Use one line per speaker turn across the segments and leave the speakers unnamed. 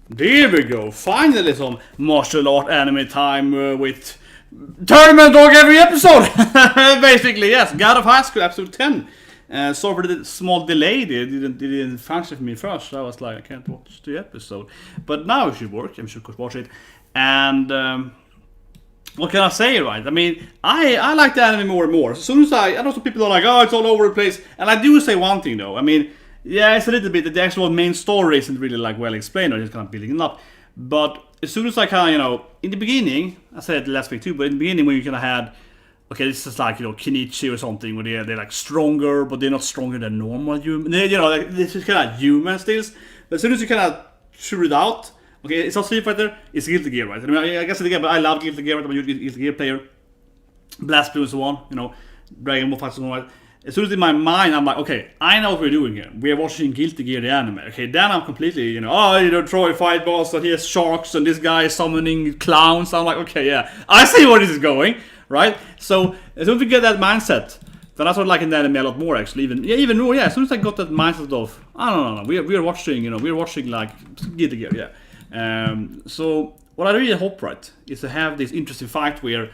There we go. Finally some martial art anime time with tournament dog every episode. Basically, yes. Gat Obeu Hai Seukul episode 10. Sorry for the small delay. It didn't function for me first. So I was like, I can't watch the episode. But now it should work. I should watch it. And what can I say, right? I mean, I like the anime more and more. As soon as I know some people are like, oh, it's all over the place. And I do say one thing though. I mean, yeah, it's a little bit that the actual main story isn't really like well explained or just kind of building it up. But as soon as I kind of, in the beginning, I said it last week too, but in the beginning when you kind of had, okay, this is like, Kenichi or something, where they're like stronger, but they're not stronger than normal human. Like, this is kind of human still. But as soon as you kind of shoot it out, okay, it's not Street Fighter, it's Guilty Gear, right? I mean, I guess again, but I love Guilty Gear, I'm a huge Guilty Gear player. Blast Blue and so on, Dragon Ball Fights and so on. As soon as in my mind, I'm like, okay, I know what we're doing here. We're watching Guilty Gear the anime. Okay, then I'm completely, Troy fight boss, and he has sharks, and this guy is summoning clowns. I'm like, okay, yeah, I see where this is going, right? So as soon as we get that mindset, then I started liking the anime a lot more, actually. Even more, yeah. As soon as I got that mindset of, I don't know, we're watching like Guilty Gear, yeah. So what I really hope, right, is to have this interesting fight where,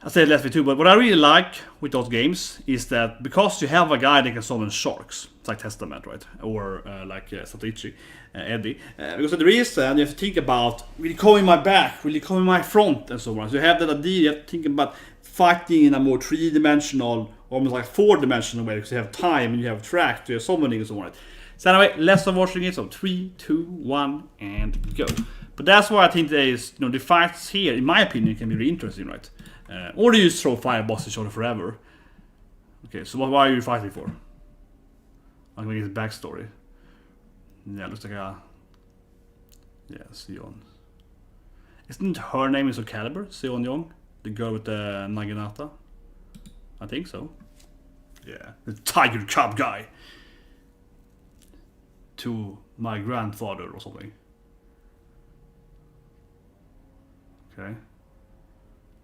I said last week too, but what I really like with those games is that because you have a guy that can summon sharks, it's like Testament, right? Or like Satoichi, Eddie. Because of the reason you have to think about really coming my back, really coming my front, and so on. So you have that idea, you have to think about fighting in a more 3-dimensional, almost like 4-dimensional way, because you have time and you have track to your summoning and so on. So anyway, less of watching it, so 3, 2, 1, and go. But that's why I think there is, the fights here, in my opinion, can be really interesting, right? Or do you just throw fire bosses each other forever? Okay, so why are you fighting for? I'm gonna get his backstory. Yeah, looks like a... Yeah, Sion. Isn't her name is Caliber? Sion Young? The girl with the Naginata? I think so. Yeah, the tiger cub guy. To my grandfather or something. Okay.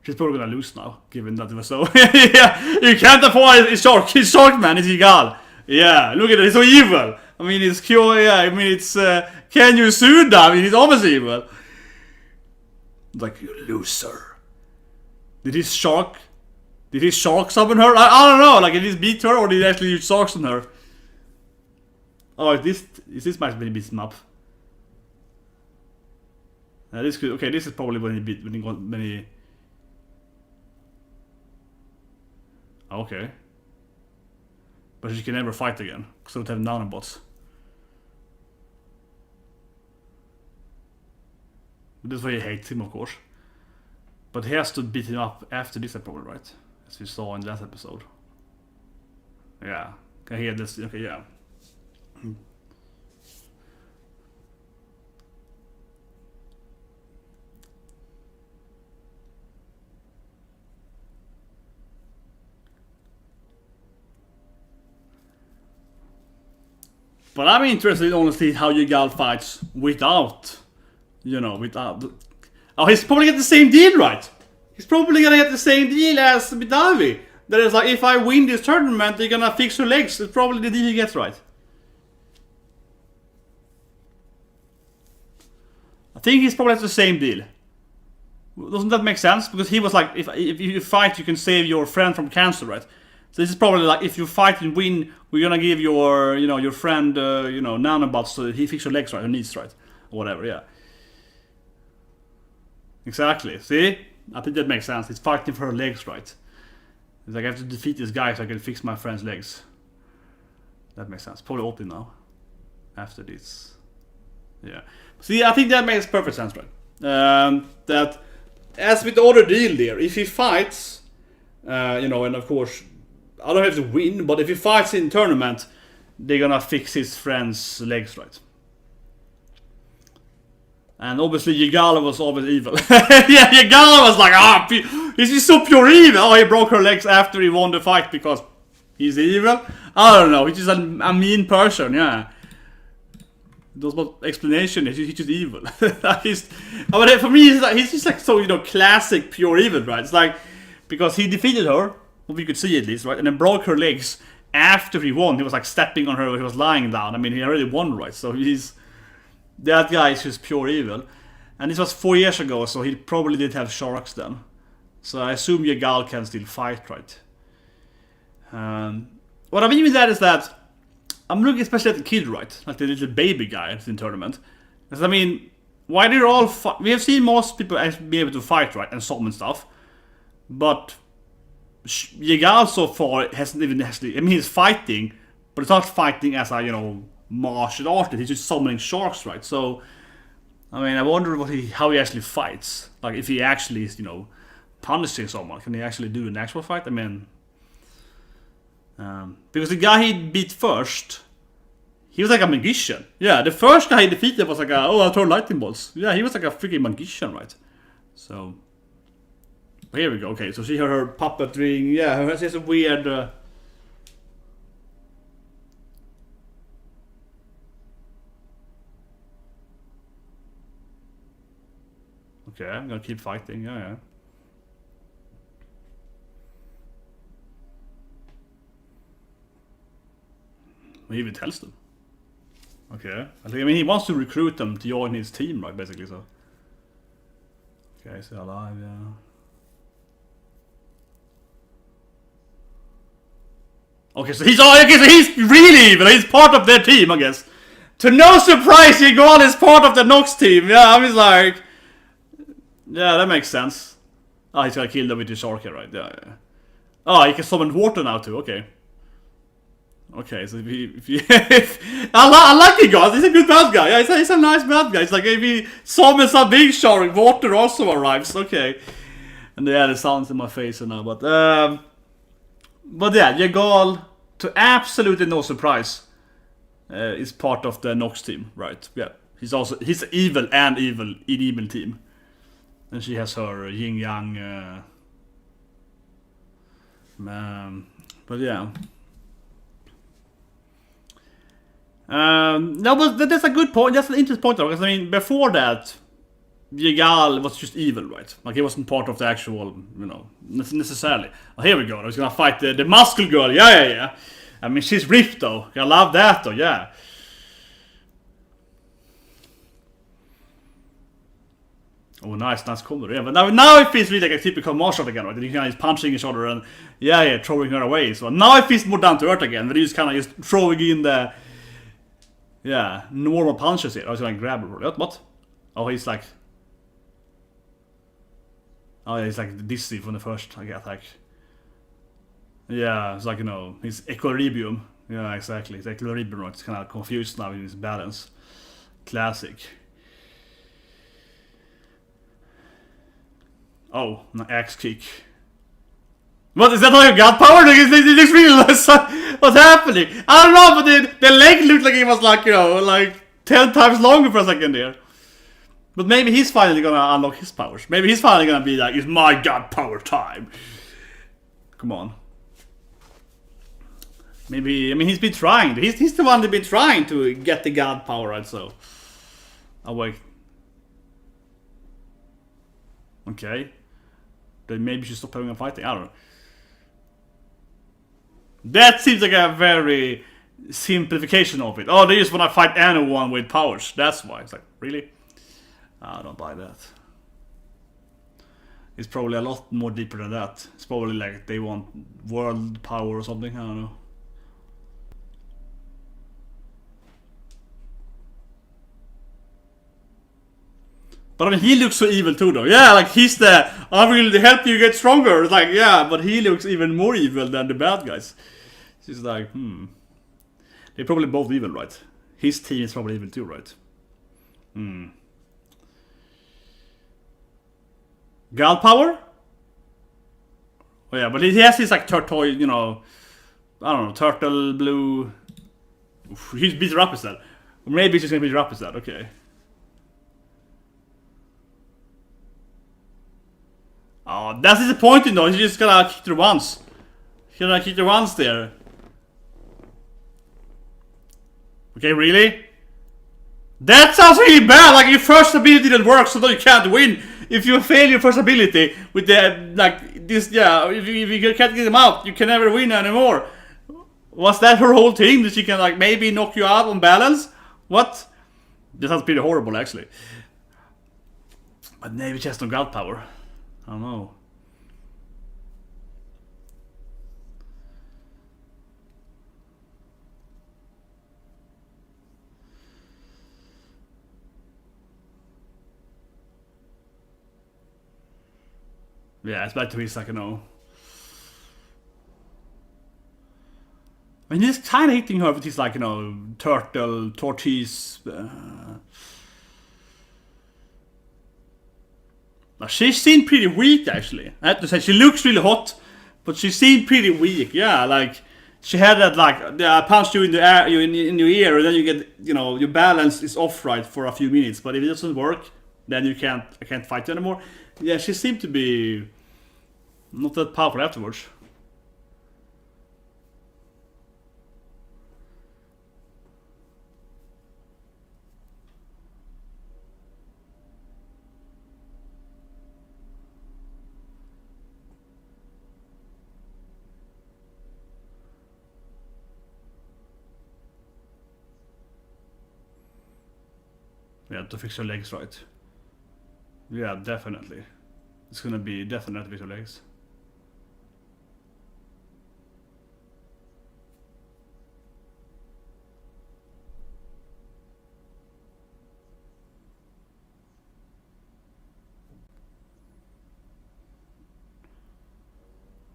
She's probably gonna lose now, given that it was so. Yeah, you can't afford his shark. His shark man is illegal. Yeah, look at it. He's so evil. I mean, it's Kyo. Yeah, I mean, it's Can you sue them? I mean, he's obviously evil. Like, you loser. Did his shark summon her? I don't know. Like, did he beat her or did he actually use sharks on her? Oh, is this match been beaten up? This could. Okay, this is probably when he got many. Okay. But she can never fight again, because they don't have nanobots. That's why he hates him, of course. But he has to beat him up after this episode, right? As we saw in that episode. Yeah. Can I hear this? Okay, yeah. But I'm interested in honestly how Yugal fights without, Oh, he's probably get the same deal, right? He's probably gonna get the same deal as Bitavi. That is like, if I win this tournament, they're gonna fix her legs. It's probably the deal he gets, right? I think he's probably has the same deal. Doesn't that make sense? Because he was like, if you fight, you can save your friend from cancer, right? So this is probably like, if you fight and win, we're gonna give your, your friend, nanobots so that he fixes your legs, right? Or knees, right? Or whatever, yeah. Exactly. See? I think that makes sense. He's fighting for her legs, right? It's like, I have to defeat this guy so I can fix my friend's legs. That makes sense. Probably OP now. After this. Yeah. See, I think that makes perfect sense, right? That, as with the other deal there, if he fights, and of course, I don't have to win, but if he fights in tournament, they're gonna fix his friend's legs, right? And obviously Yigala was always evil. Yeah, Yigala was like, he's so pure evil. Oh, he broke her legs after he won the fight because he's evil? I don't know, he's just a mean person, yeah. There's no explanation, he's just evil. For me, he's just like so, classic pure evil, right? It's like, because he defeated her, what we could see at least, right? And then broke her legs after he won. He was like stepping on her, he was lying down. I mean, he already won, right? So he's That guy is just pure evil. And this was 4 years ago, so he probably did have sharks then. So I assume Yegal can still fight, right? What I mean with that is that I'm looking especially at the kid, right? Like the little baby guy in the tournament. Because I mean, why they're all we have seen most people actually be able to fight, right? And summon stuff. But Yegal so far hasn't even actually... I mean, he's fighting, but it's not fighting as a, you know, martial artist. He's just summoning sharks, right? So, I mean, I wonder how he actually fights. Like, if he actually is, you know, punishing someone. Can he actually do an actual fight? I mean... because the guy he beat first, he was like a magician. Yeah, the first guy he defeated was like I throw lightning bolts. Yeah, he was like a freaking magician, right? So, here we go. Okay, so she had her puppetry. Yeah, she has a weird... Okay, I'm gonna keep fighting. Yeah. He even tells them. Okay. I mean, he wants to recruit them to join his team, right? Basically, so. Okay, so alive, yeah. Okay, so he's really evil. He's part of their team, I guess. To no surprise, Yegal is part of the Nox team. Yeah, I was like, yeah, that makes sense. Oh, he's gonna kill them with his shark here, right? Yeah. Oh, he can summon water now too. Okay. Okay, so I like Yegal. He's a good bad guy. Yeah, he's a nice bad guy. It's like if he summons a big shark, water also arrives. Okay. And yeah, the sounds in my face now, but yeah, Yegal, to absolutely no surprise, is part of the Nox team, right? Yeah, he's evil and evil team, and she has her yin yang. But yeah. No, but that's a good point. That's an interesting point, though, because I mean, before that, Yegal was just evil, right? Like he wasn't part of the actual, you know, necessarily. Oh, here we go. He's gonna fight the muscle girl. Yeah. I mean, she's ripped though. I love that though. Yeah. Oh, nice combo. Yeah, but now it feels really like a typical martial art again, right? You kind of punching each other and throwing her away. So now it feels more down to earth again. But he's kind of just throwing in the normal punches here. I was gonna grab her. What? Oh, he's like. Oh, yeah, he's like dizzy from the first attack. Yeah, it's like, you know, his equilibrium. Yeah, exactly. His equilibrium, right? It's kind of confused now in his balance. Classic. Oh, an axe kick. What, is that like a god power? It looks really what's happening? I don't know, but the leg looked like it was like, you know, like 10 times longer for a second there. But maybe he's finally gonna unlock his powers. Maybe he's finally gonna be like, it's my god power time. Come on. Maybe, I mean, he's been trying. He's the one that's been trying to get the god power, right? So, I'll wait. Okay. Then maybe she stop having a fighting. I don't know. That seems like a very simplification of it. Oh, they just want to fight anyone with powers. That's why. It's like, really? I don't buy that. It's probably a lot more deeper than that. It's probably like they want world power or something. I don't know. But I mean, he looks so evil too, though. Yeah, like he's the, I will help you get stronger. It's like, yeah, but he looks even more evil than the bad guys. She's like, They're probably both evil, right? His team is probably evil too, right? God power? Oh yeah, but he has this like turtle, you know, I don't know, turtle blue. Oof, he's beat her up instead. Or maybe he's just gonna beat her up instead, okay. Oh, that's disappointing though. He's just gonna kick her once. He's gonna kick her once there. Okay, really? That sounds really bad. Like your first ability didn't work, so then you can't win. If you fail your first ability with the like this, yeah. If you can't get them out, you can never win anymore. Was that her whole thing? That she can like maybe knock you out on balance? What? This sounds pretty horrible, actually. But maybe she has no god power. I don't know. Yeah, it's back to his, like, you know. I mean, he's kind of hitting her with his, like, you know, turtle, tortoise. She seemed pretty weak, actually. I have to say, she looks really hot, but she seemed pretty weak. Yeah, like she had that, like, I punched you in the air, in your ear, and then you get, you know, your balance is off right for a few minutes. But if it doesn't work, then I can't fight you anymore. Yeah, she seemed to be not that powerful afterwards. Yeah, to fix your legs right. Yeah, definitely. It's gonna be definitely fix your legs.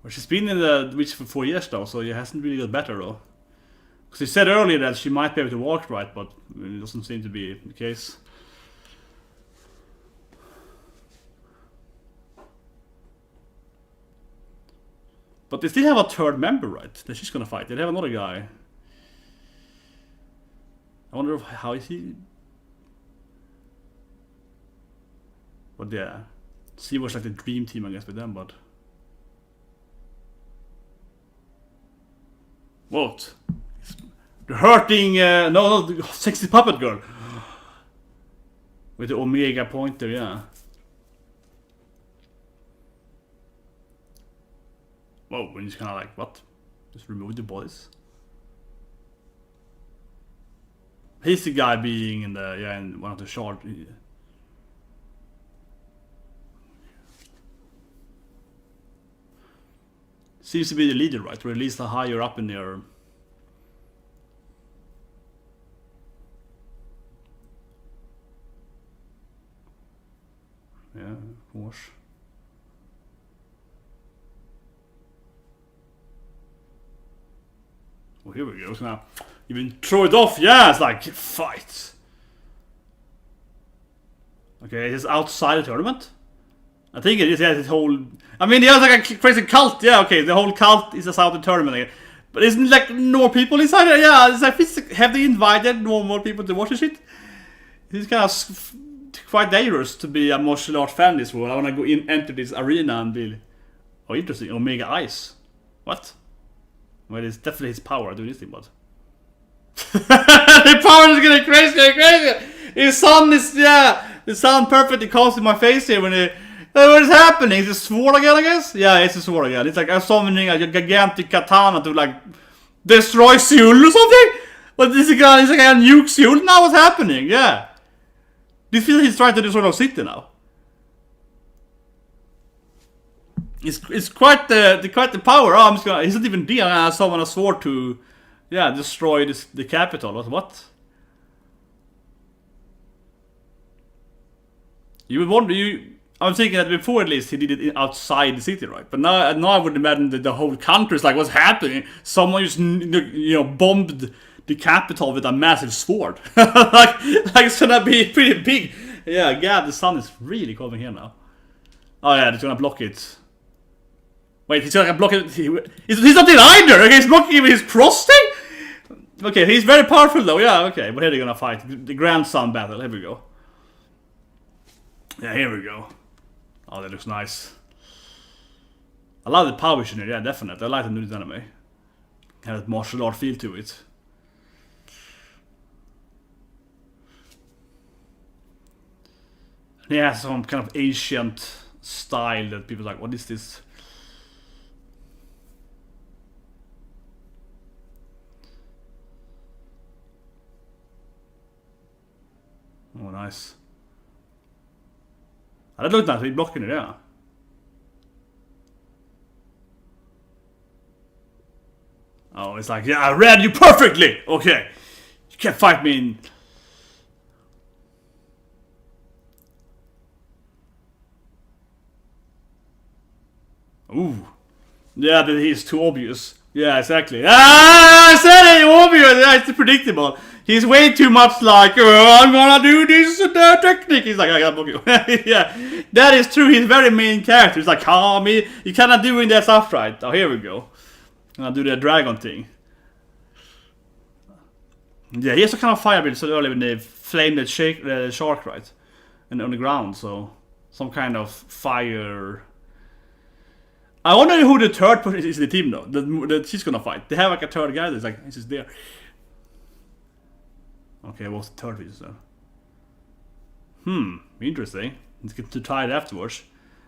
Well, she's been in the witch for 4 years now, so it hasn't really got better though. Because she said earlier that she might be able to walk right, but it doesn't seem to be the case. But they still have a third member, right? That she's gonna fight. They have another guy. I wonder how is he. But yeah, she was like the dream team, I guess, with them. But what? The hurting, no, the sexy puppet girl with the Omega pointer, yeah. Whoa, when he's kind of like, what? Just remove the bodies. He's the guy being in the, yeah, in one of the shards. Seems to be the leader, right? Or at least the higher up in there. Yeah, of course. Well, here we go. So now, even throw it off. Yeah, it's like, fight. Okay, it's outside the tournament? I think it is, yeah, this whole... I mean, yeah, it's like a crazy cult. Yeah, okay, the whole cult is outside the tournament again. But isn't like more people inside there? Yeah, it's like, have they invited more people to watch this shit? It's kind of quite dangerous to be a martial art fan in this world. I want to go in, enter this arena and be... Oh, interesting. Omega Ice. What? Well, it's definitely his power doing this thing, but... the power is getting crazy. His son is, yeah... The sound perfectly comes in my face here when it... What is happening? Is it sword again, I guess? Yeah, it's a sword again. It's like I'm summoning a gigantic katana to, like, destroy Seoul or something? But this guy is like a nuke Seoul? Now what's happening? Yeah. This feels like he's trying to destroy our city now. It's quite the power. Oh, I'm just gonna... He's not even dealing. I summon a sword to... Yeah, destroy the capital. What? You would wonder... I'm thinking that before, at least, he did it outside the city, right? But now I would imagine that the whole country is like, what's happening? Someone just, bombed the capital with a massive sword. like it's gonna be pretty big. Yeah, God, the sun is really coming here now. Oh yeah, it's gonna block it. Wait, he's gonna block it. He's not in either. Okay, he's blocking with his cross thing. Okay, he's very powerful though. Yeah, okay, but here they're gonna fight the grandson battle. Here we go. Yeah, here we go. Oh, that looks nice. I love the power vision here, yeah, definitely. I like the new anime. Has that martial art feel to it. He has some kind of ancient style that people are like, what is this? Oh, nice. That looked nice, he's blocking it, yeah. Oh, it's like, yeah, I read you perfectly! Okay. You can't fight me in... Ooh. Yeah, that he's too obvious. Yeah, exactly. Ah, I said it, obvious! Yeah, it's predictable. He's way too much like, oh, I'm gonna do this technique. He's like, I gotta block you. Yeah, that is true. He's very main character. He's like, oh, me, you cannot doing that stuff right. Oh, here we go. I'll do the dragon thing. Yeah, he has a kind of fire build so early when they flame the shark, right? And on the ground, so some kind of fire. I wonder who the third person is in the team though. That she's gonna fight. They have like a third guy that's like, he's just there. Okay, what's the third piece then? Interesting. It's good to try it afterwards.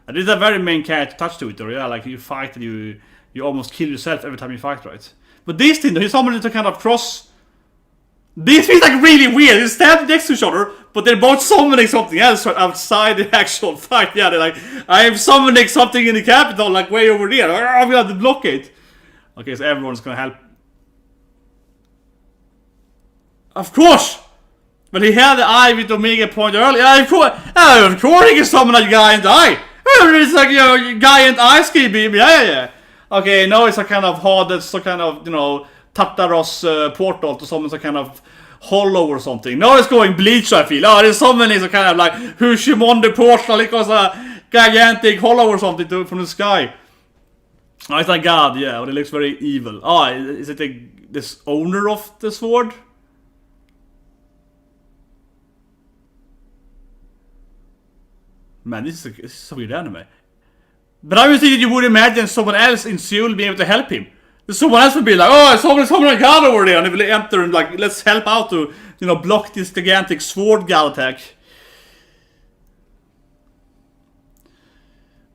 And it's a very main character touch to it though, yeah, like you fight and you almost kill yourself every time you fight, right? But this thing though, he's summoned to kind of cross. This feels like really weird. They stand next to each other, but they're both summoning something else right outside the actual fight. Yeah, they're like, I am summoning something in the capital, like way over there. I'm gonna have to block it. Okay, so everyone's gonna help. Of course! But he had the eye with Omega point earlier. Of course he can summon a giant eye. It's like, you know, giant eye ski beam. Yeah. Okay, now it's a kind of hard, that's a kind of, you know, Tartaros portal to summon some kind of hollow or something. Now it's going bleach, I feel. Oh, there's summoning a kind of like Hushimonde portal. It was a gigantic hollow or something from the sky. Oh, it's like God, yeah, but it looks very evil. Oh, is it this owner of the sword? Man, this is a weird anime. But I was thinking you would imagine someone else in Seoul being able to help him. Someone else would be like, oh, someone like God over there, and they will enter and like, let's help out to, you know, block this gigantic sword god attack.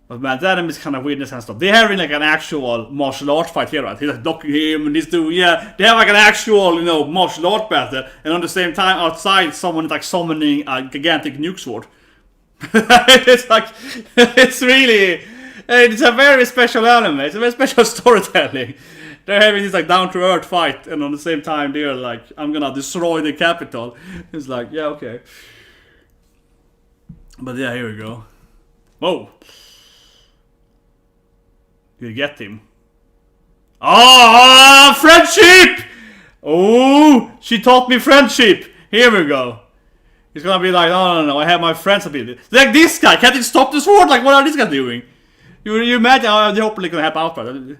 But man, that anime is kind of weirdness and stuff. They're having like an actual martial arts fight here, right? He's like blocking him and he's doing, yeah, they have like an actual, you know, martial art battle, and on the same time outside someone is like summoning a gigantic nuke sword. It's like, it's really, it's a very special anime. It's a very special storytelling. They're having this like down-to-earth fight, and on the same time they're like, I'm gonna destroy the capital. It's like, yeah, okay. But yeah, here we go. Whoa. You get him. Oh, friendship! Oh, she taught me friendship. Here we go. He's gonna be like, no, I have my friends ability. Like this guy, can't he stop the sword? Like, what are these guys doing? You imagine, oh, they're hopefully gonna help out, right?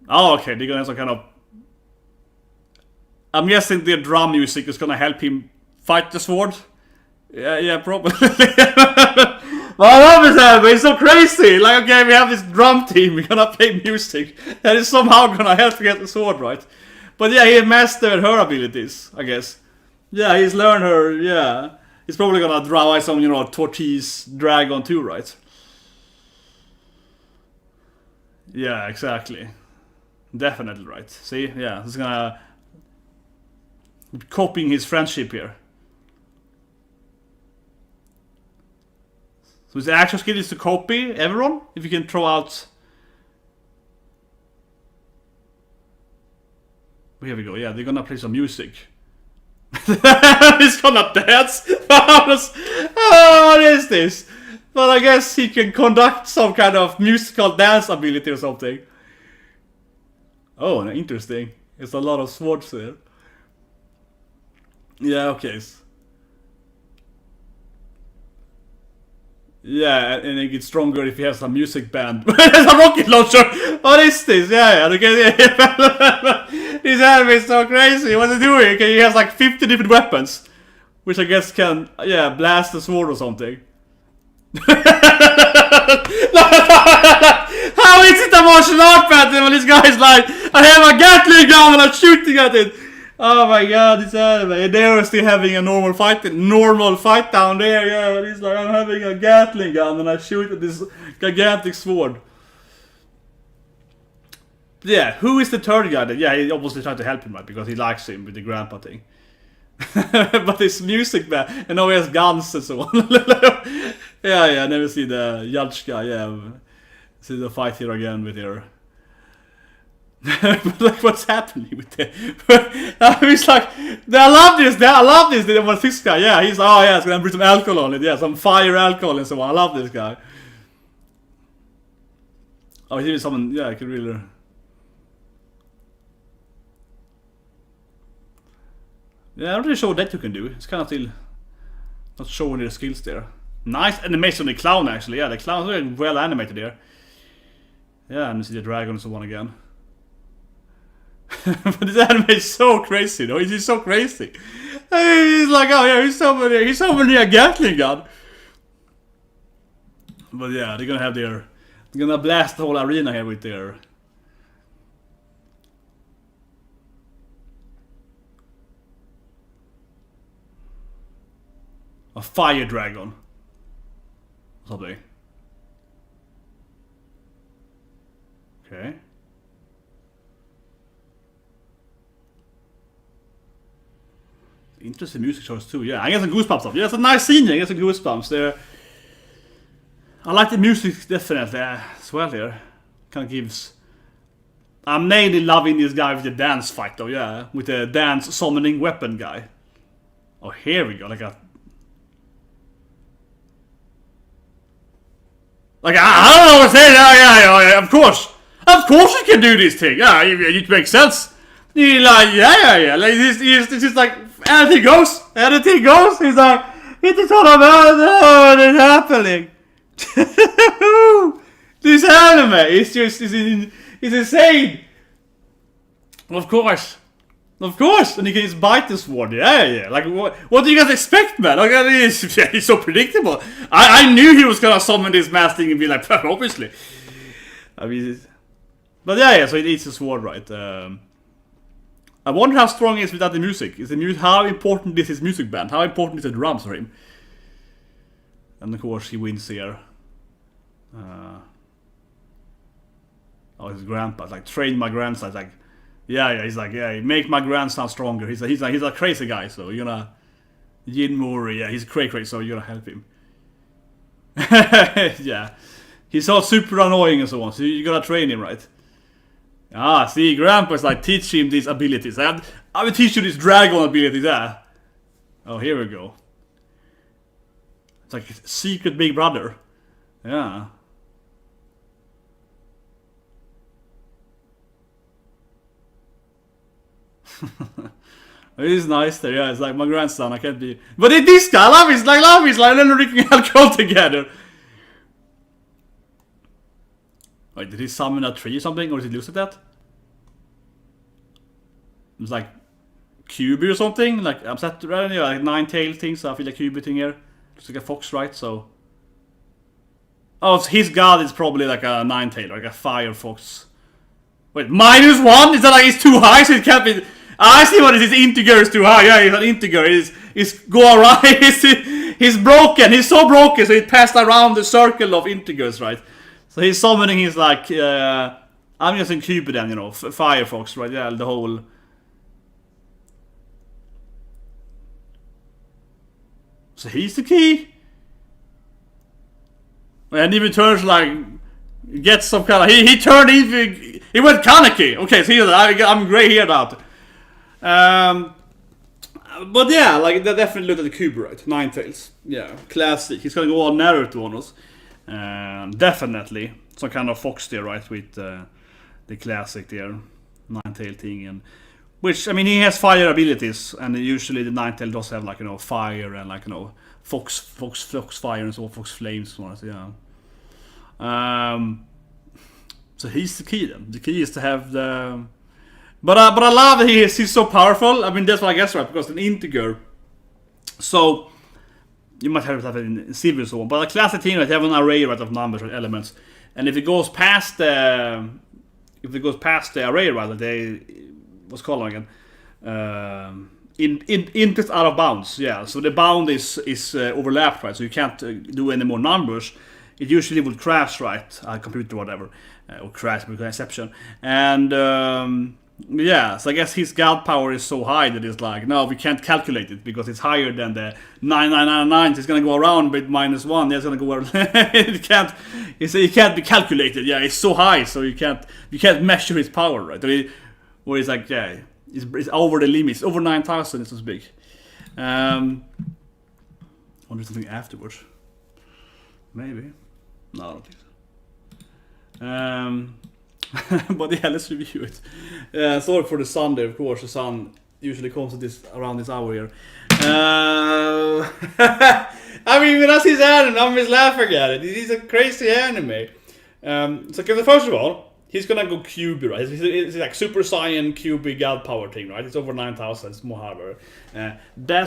Oh, okay, they're gonna have some kind of... I'm guessing the drum music is gonna help him fight the sword. Yeah, probably. But I love it, but it's so crazy. Like, okay, we have this drum team, we're gonna play music. That is somehow gonna help to get the sword, right? But yeah, he mastered her abilities, I guess. Yeah, he's learned her, yeah. He's probably gonna draw some, you know, Tortoise dragon too, right? Yeah, exactly. Definitely right. See, yeah, he's gonna... copying his friendship here. So his actual skill is to copy everyone? If you can throw out... Here we go, yeah, they're gonna play some music. He's gonna dance? What is this? But I guess he can conduct some kind of musical dance ability or something. Oh, interesting. There's a lot of swords there. Yeah, okay. Yeah, and it gets stronger if he has a music band. There's a rocket launcher! What is this? Yeah, okay. This anime is so crazy. What's he doing? Okay, he has like 50 different weapons. Which I guess can, yeah, blast the sword or something. How is it a martial art battle when this guy's like, I have a Gatling gun and I'm shooting at it? Oh my god, this anime. And they were still having a normal fight down there, yeah, but he's like, I'm having a Gatling gun and I shoot at this gigantic sword. Yeah, who is the third guy that, yeah, he obviously tried to help him, right, because he likes him with the grandpa thing. But it's music man, and now he has guns and so on. Yeah, never see the judge guy, yeah. See the fight here again with her. But like, what's happening with it? He's like, I love this. The one this guy, yeah. He's like, oh yeah, it's gonna bring some alcohol on it, yeah, some fire alcohol and so on. I love this guy. Oh, he's someone, yeah, I could really. Yeah, I'm not really sure what that you can do. It's kind of still not showing their skills there. Nice animation on the clown, actually. Yeah, the clown's very well animated there. Yeah, and you see the dragon and so on again. But this anime is so crazy, though. He's so crazy. He's like, oh yeah, he's summoning a Gatling gun. But yeah, they're gonna blast the whole arena here with their. A fire dragon. Something. Okay. Interesting music choice too. Yeah, I get some goosebumps up. Yeah, it's a nice scene. I get some goosebumps there. I like the music definitely as well here. Kind of gives. I'm mainly loving this guy with the dance fight though. Yeah, with the dance summoning weapon guy. Oh, here we go. Like I don't know what to say. Yeah, of course you can do this thing. Yeah, it makes sense. He's like, yeah. Like this is like anything goes. He's like, it's all about what is happening. This anime is just it's insane. Of course, and he can just bite the sword. Yeah. Like what do you guys expect, man? Like he's so predictable. I knew he was gonna summon this mass thing and be like, obviously. I mean, but yeah. So it eats the sword, right? I wonder how strong he is without the music. How important is his music band? How important is the drums for him? And of course he wins here. Oh, his grandpa like trained my grandson. Like, yeah. He's like, yeah, make my grandson stronger. He's a crazy guy. So you're gonna Jin Mori. Yeah, he's crazy. So you're gonna help him. Yeah, he's all super annoying and so on. So you gotta train him, right? Ah, see, Grandpa's like, teach him these abilities. I will teach you these dragon abilities, yeah. Oh, here we go. It's like a secret big brother. Yeah. It is nice there, yeah. It's like my grandson, I can't be. But this guy, I love his like they're drinking alcohol together. Wait, did he summon a tree or something? Or did he lose at that? It's like Cubi or something? Like, I'm set right here, like 9-tailed thing, so I feel like Cubi thing here. Looks like a fox, right? So. Oh, so his god is probably like a 9-tailed, like a fire fox. Wait, -1? Is that like it's too high, so it can't be. I see what it is. His integer is too high. Yeah, he's an integer. He's go around. He's broken. He's so broken, so he passed around the circle of integers, right? So he's summoning his like. I'm using Cupid then, Firefox, right? Yeah, the whole. So he's the key. And he returns like. Gets some kind of. He turned even. He went Kaneki. Okay, so I'm great here now. But yeah, like they definitely looked at the cube, right? 9 tails. Yeah, classic. He's gonna go all Naruto on us. Definitely some kind of fox there, right? With the classic there, 9-tail thing, and which I mean he has fire abilities, and usually the 9-tail does have like fire and like fox fire and so fox flames, so yeah. So he's the key then. The key is to have the. But I love that he's so powerful. I mean that's what I guess, right? Because an integer. So you might have it in Civil and so on. But a classic thing, right? You have an array, right, of numbers or elements, and if it goes past the array, rather, what's called again? Input out of bounds. Yeah. So the bound is overlapped, right? So you can't do any more numbers. It usually would crash, right? A computer or whatever, or crash because exception. And Yeah, so I guess his god power is so high that it's like, no, we can't calculate it because it's higher than the 9999. It's gonna go around with -1. It's gonna go around. It can't be calculated. Yeah, it's so high, so you can't measure his power, right? Or it's like, yeah, it's over the limits. Over 9,000. It's so big. Wonder something afterwards. Maybe. No, I don't think so. But yeah, let's review it. Sorry for the sun there, of course. The sun usually comes at around this hour here. I mean, when I see this anime, I'm just laughing at it. It's a crazy anime. So first of all, he's gonna go QB, right? It's like Super Saiyan QB God Power thing, right? It's over 9,000. It's more harder.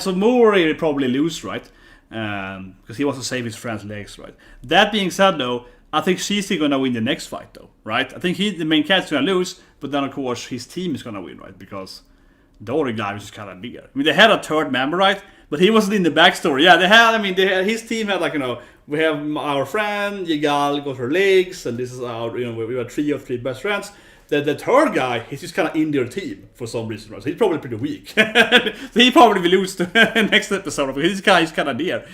So Mori will probably lose, right? Because he wants to save his friend's legs, right? That being said, though, I think she's gonna win the next fight, though, right? I think the main cat's gonna lose, but then of course his team is gonna win, right? Because the other guy was just kind of bigger. I mean, they had a third member, right? But he wasn't in the backstory. Yeah, his team had, like, we have our friend Yigal got her legs, and this is our, we were 3 of 3 best friends. The third guy, he's just kind of in their team for some reason, right? So he's probably pretty weak. So he probably will lose the next episode because this guy is kind of there.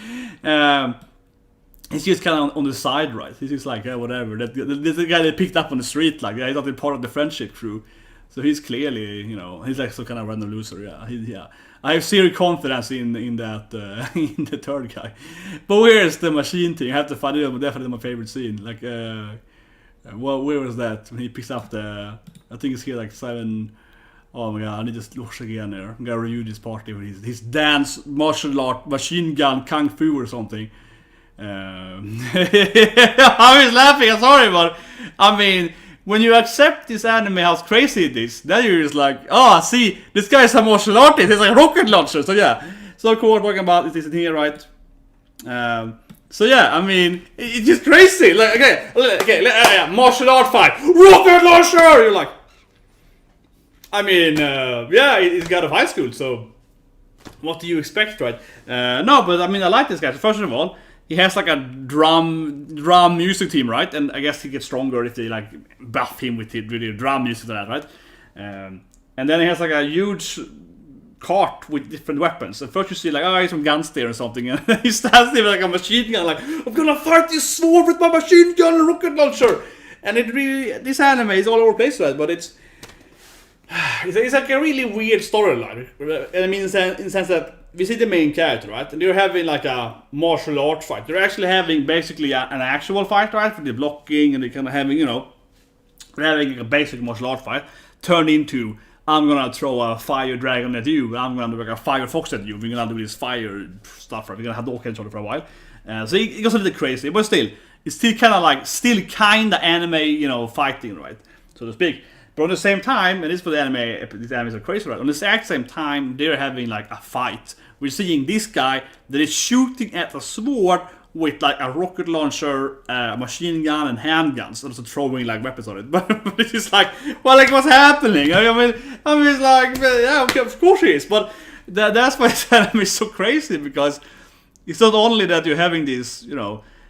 He's just kind of on the side, right? He's just like, yeah, whatever. This the guy they picked up on the street, like, he's not part of the friendship crew. So he's clearly, he's like some kind of random loser, yeah. I have zero confidence in that, in the third guy. But where's the machine thing? I have to find it, but definitely my favorite scene. Like, where was that? When he picks up I think it's here, like 7... Oh my god, I need to watch again there. I'm gonna review this party with his dance, martial art, machine gun, kung fu or something. I was laughing, I'm sorry, but I mean, when you accept this anime, how crazy it is, then you're just like, see, this guy is a martial artist, he's like a rocket launcher, so yeah. So cool, talking about it isn't here, right? So yeah, I mean, it's just crazy. Like, okay, martial art fight, rocket launcher. You're like, I mean, yeah, he's Gat Obeu Hai Seukul, so what do you expect, right? No, but I mean, I like this guy. So first of all, he has like a drum music team, right? And I guess he gets stronger if they like buff him with the drum music and that, right? And then he has like a huge cart with different weapons. And first you see like, he's some guns there or something, and he stands there with like a machine gun, like, I'm gonna fight this sword with my machine gun and rocket launcher. And it really, this anime is all over the place, right? But it's like a really weird storyline. I mean, in the sense that we see the main character, right? And they're having like a martial art fight. They're actually having basically an actual fight, right? For the blocking, and they're kind of having, they're having a basic martial art fight turned into, I'm gonna throw a fire dragon at you, I'm gonna do like a fire fox at you, we're gonna do this fire stuff, right? We're gonna have all kinds of it for a while. So it goes a little crazy, but still, it's still kind of anime, fighting, right? So to speak. But on the same time, and this is for the anime, these animes are crazy, right? On the exact same time, they're having like a fight. We're seeing this guy that is shooting at a sword with like a rocket launcher, machine gun, and handguns, and also throwing like weapons on it. But it's just like, well, like what's happening? I mean, it's like, yeah, okay, of course it is. But that's why this anime is so crazy, because it's not only that you're having this,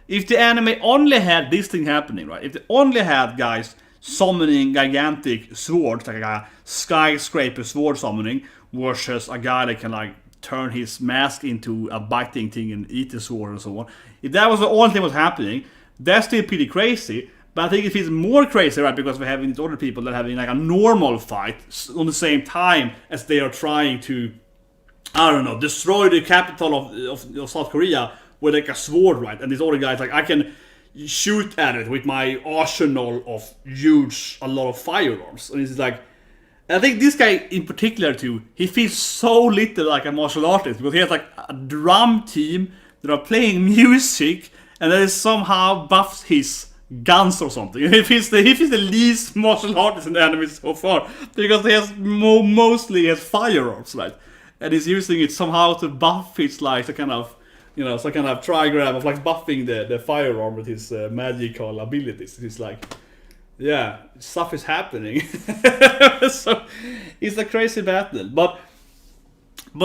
if the anime only had this thing happening, right? If they only had guys summoning gigantic swords, like a skyscraper sword summoning, versus a guy that can like turn his mask into a biting thing and eat the sword and so on. If that was the only thing that was happening, that's still pretty crazy. But I think it feels more crazy, right? Because we're having these other people that are having like a normal fight on the same time as they are trying to, I don't know, destroy the capital of South Korea with like a sword, right? And these other guys like, I can shoot at it with my arsenal of a lot of firearms. And it's like, I think this guy in particular too, he feels so little like a martial artist, because he has like a drum team that are playing music, and that is somehow buffs his guns or something. He feels the least martial artist in the anime so far, because he has mostly has firearms, right? And he's using it somehow to buff his like the kind of, some kind of trigram of like buffing the firearm with his magical abilities. It's like, yeah, stuff is happening. So it's a crazy battle. But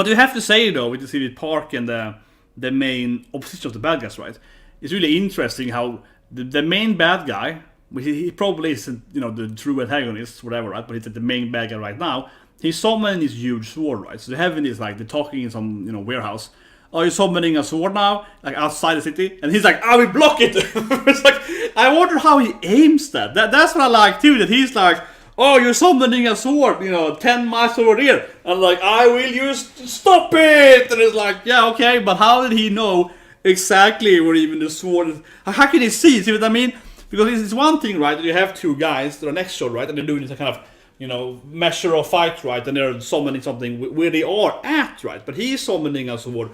you have to say though, with the Park and the main opposition of the bad guys, right? It's really interesting how the main bad guy, he probably isn't, you know, the true antagonist, whatever, right? But he's the main bad guy right now. He's summoning this huge sword, right? So they're having this, like, they're talking in some, you know, warehouse. Oh, you're summoning a sword now, like outside the city, and he's like, I will block it. It's like, I wonder how he aims that. That's what I like too. That he's like, oh, you're summoning a sword, you know, 10 miles over here, and like, I will just stop it. And it's like, yeah, okay, but how did he know exactly where even the sword is? How can he see? See what I mean? Because it's one thing, right? That you have two guys that are next to each other, right, and they're doing this kind of, you know, measure of fight, right, and they're summoning something where they are at, right? But he's summoning a sword,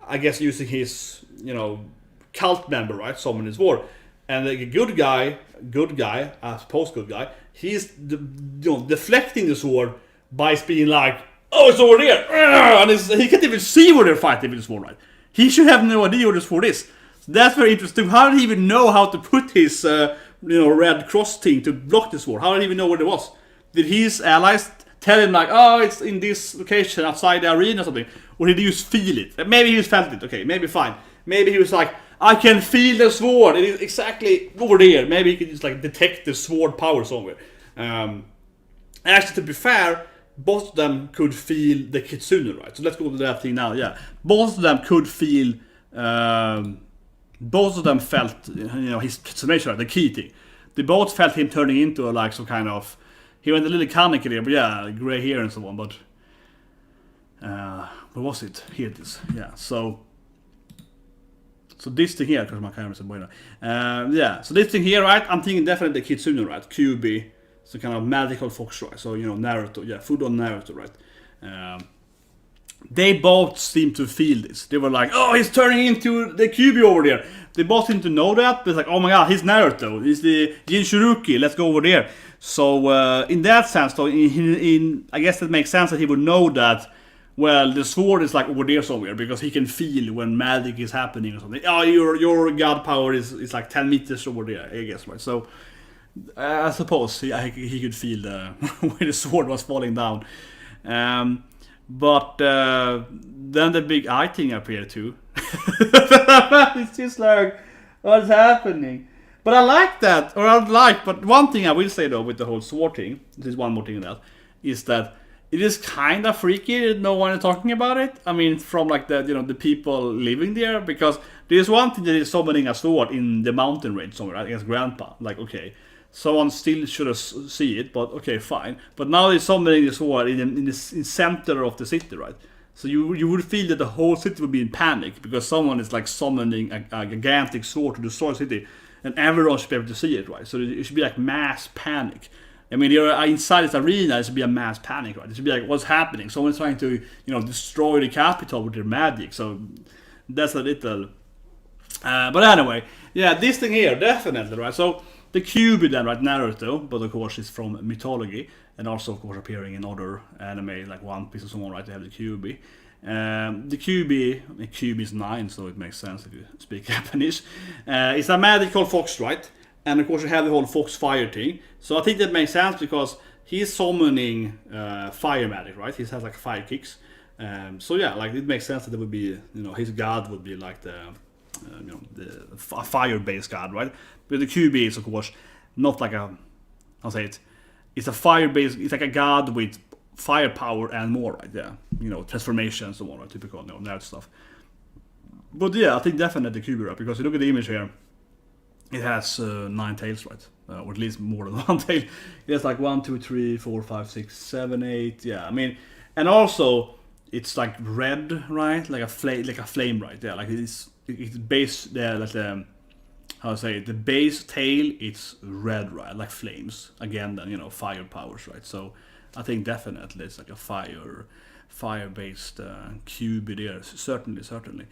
I guess, using his, you know, cult member, right, summon his sword. And the good guy, I suppose good guy, he's, you know, deflecting the sword by being like, oh, it's over there, and he can't even see where they're fighting with the sword, right? He should have no idea where the sword is. So that's very interesting. How did he even know how to put his, you know, red cross thing to block the sword? How did he even know where it was? Did his allies tell him like, oh, it's in this location outside the arena or something? Or did he just feel it? Maybe he just felt it, okay, maybe fine. Maybe he was like, I can feel the sword, it is exactly over there. Maybe he could just like detect the sword power somewhere. Actually, to be fair, both of them could feel the kitsune, right? So let's go to that thing now, yeah. Both of them could feel, both of them felt, you know, his transformation, right, the key thing. They both felt him turning into like some kind of, he went a little Kaneki there, but yeah, grey hair and so on, but what was it? Here it is, yeah, so this thing here, because my camera's a bueno. Yeah, so this thing here, right, I'm thinking definitely the Kitsune, right, QB, so kind of magical fox, right, so, you know, Naruto, yeah, full on Naruto, right. They both seem to feel this. They were like, oh, he's turning into the QB over there. They both seem to know that, but it's like, oh my god, he's Naruto, he's the Jinchuruki, let's go over there. So, in that sense, though, I guess that makes sense that he would know that, well, the sword is like over there somewhere, because he can feel when magic is happening or something. Oh, your god power is like 10 meters over there, I guess, right? So, I suppose he could feel where the sword was falling down. But then the big eye thing appeared too. It's just like, what's happening? But I like that, but one thing I will say though with the whole sword thing, there's one more thing in that, is that it is kind of freaky that no one is talking about it. I mean, from like the, you know, the people living there, because there's one thing that is summoning a sword in the mountain range somewhere, right, against Grandpa. Like, okay, someone still should have see it, but okay, fine. But now they're summoning the sword in the center of the city, right? So you would feel that the whole city would be in panic because someone is like summoning a gigantic sword to destroy the city, and everyone should be able to see it, right? So it should be like mass panic. I mean, you're inside this arena, it should be a mass panic, right? It should be like, what's happening? Someone's trying to, you know, destroy the capital with their magic. So that's a little. But anyway, yeah, this thing here, definitely, right? So the Kyuubi then, right, Naruto, but of course it's from mythology, and also of course appearing in other anime like One Piece and so on, right? They have the Kyuubi. The Kyuubi is 9, so it makes sense if you speak Japanese. It's a magical fox, right? And of course you have the whole fox fire thing. So I think that makes sense because he's summoning fire magic, right? He has like fire kicks. So yeah, like it makes sense that it would be, you know, his god would be like the, you know, the fire-based god, right? But the QB is of course not like a, I'll say it, it's a fire-based, it's like a god with firepower and more, right? Yeah, you know, transformation and so on, right? Typical, you know, that stuff. But yeah, I think definitely the QB, right? Because you look at the image here, it has 9 tails, right? Or at least more than 1 tail. It has like 1, 2, 3, 4, 5, 6, 7, 8. Yeah, I mean, and also it's like red, right? Like a flame, right? Yeah, like it's base there, like the, how to say it, the base tail, it's red, right? Like flames. Again, then, you know, fire powers, right? So I think definitely it's like a fire-based QB there. Certainly.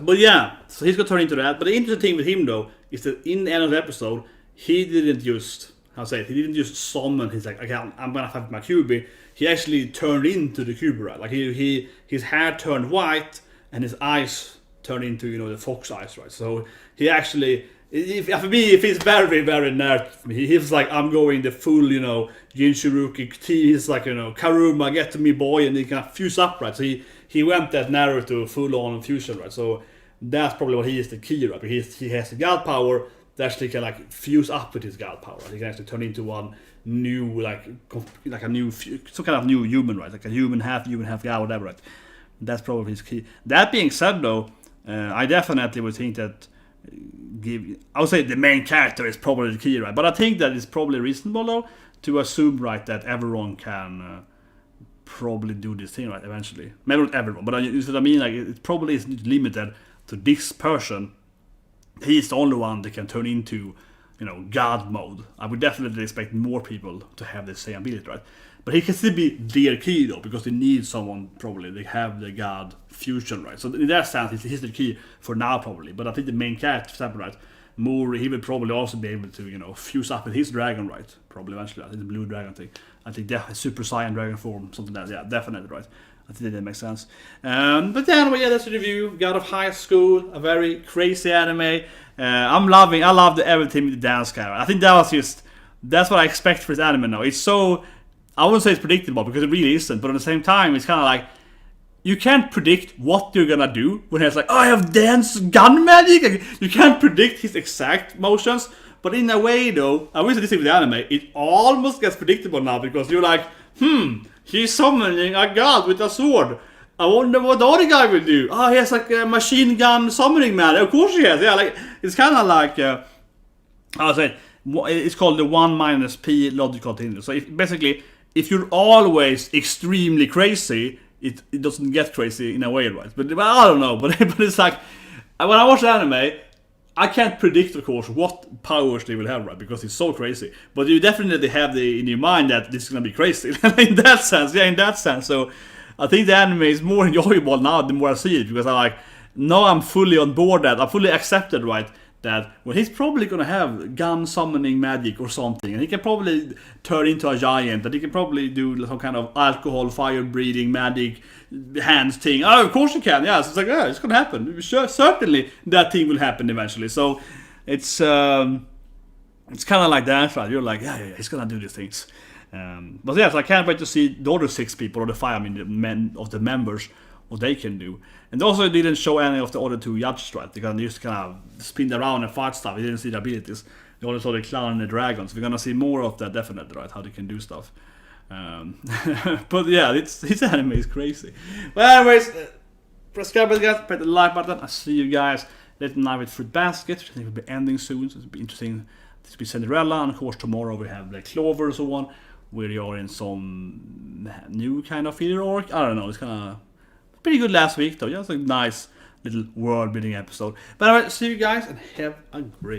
But yeah, so he's gonna turn into that. But the interesting thing with him though is that in the end of the episode, he didn't just, he didn't just summon his like, okay, I'm gonna have my QB. He actually turned into the QB, right? Like his hair turned white and his eyes turned into, you know, the fox eyes, right? So he actually, for me, if he's very, very nerd for me, he's like, I'm going the full, you know, Jinchuruki. He's like, you know, Karuma, get to me, boy, and he kind of fuse up, right? So he went that Naruto full on fusion, right? So that's probably what he is the key, right? He has the god power, that actually can like fuse up with his god power. He can actually turn into one new like a new some kind of new human, right? Like a human half god, whatever, right? That's probably his key. That being said, though, I definitely would think that I would say the main character is probably the key, right? But I think that it's probably reasonable though to assume, right, that everyone can probably do this thing, right, eventually. Maybe not everyone, but you see what I mean? Like, it probably is limited to this person. He's the only one that can turn into, you know, God mode. I would definitely expect more people to have the same ability, right? But he can still be their key, though, because they need someone, probably. They have the God fusion, right? So in that sense, he's the key for now, probably. But I think the main character, for example, right, Moore, he will probably also be able to, you know, fuse up with his dragon, right? Probably eventually. I think the blue dragon thing. I think definitely Super Saiyan dragon form, something like that. Yeah, definitely, right? I think that makes sense. But then, anyway, yeah, that's the review. God of High School, a very crazy anime. I love everything with the dance character. I think that's what I expect for this anime now. It's so, I wouldn't say it's predictable because it really isn't, but at the same time, it's kind of like, you can't predict what you're gonna do when it's like, oh, I have dance gun magic. Like, you can't predict his exact motions, but in a way, though, I wish this thing with the anime, it almost gets predictable now because you're like, he's summoning a god with a sword. I wonder what the other guy will do. Oh, he has like a machine gun summoning man. Of course he has. Yeah, like it's kind of like I would say it's called the 1 minus p logical continuum. So basically, if you're always extremely crazy, it doesn't get crazy in a way, right? But I don't know. But it's like when I watch anime, I can't predict, of course, what powers they will have, right? Because it's so crazy. But you definitely have in your mind that this is gonna be crazy. In that sense. So I think the anime is more enjoyable now the more I see it, because I'm fully on board that. I fully accepted, right, that he's probably gonna have gun summoning magic or something, and he can probably turn into a giant, and he can probably do some kind of alcohol, fire breathing, magic hands thing. Oh, of course he can. Yeah, so it's like, yeah, it's gonna happen. Sure, certainly that thing will happen eventually. So it's kind of like that, right? You're like, yeah, he's gonna do these things. But yes, I can't wait to see the other 6 people, or the 5, I mean, the members, what they can do. And also, it didn't show any of the other 2 judges, right? They just kind of spin around and fight stuff. We didn't see the abilities. We only saw the clown and the dragons. We're gonna see more of that, definitely, right? How they can do stuff. But yeah, this anime is crazy. Well, anyways, press subscribe, guys. Press the like button. I'll see you guys later tonight with Fruit Basket, which I think will be ending soon. So it'll be interesting. This will be Cinderella, and of course tomorrow we have like Clover and so on, where you are in some new kind of filler arc. I don't know. It's kind of pretty good last week though. Just a nice little world building episode. But anyway, see you guys and have a great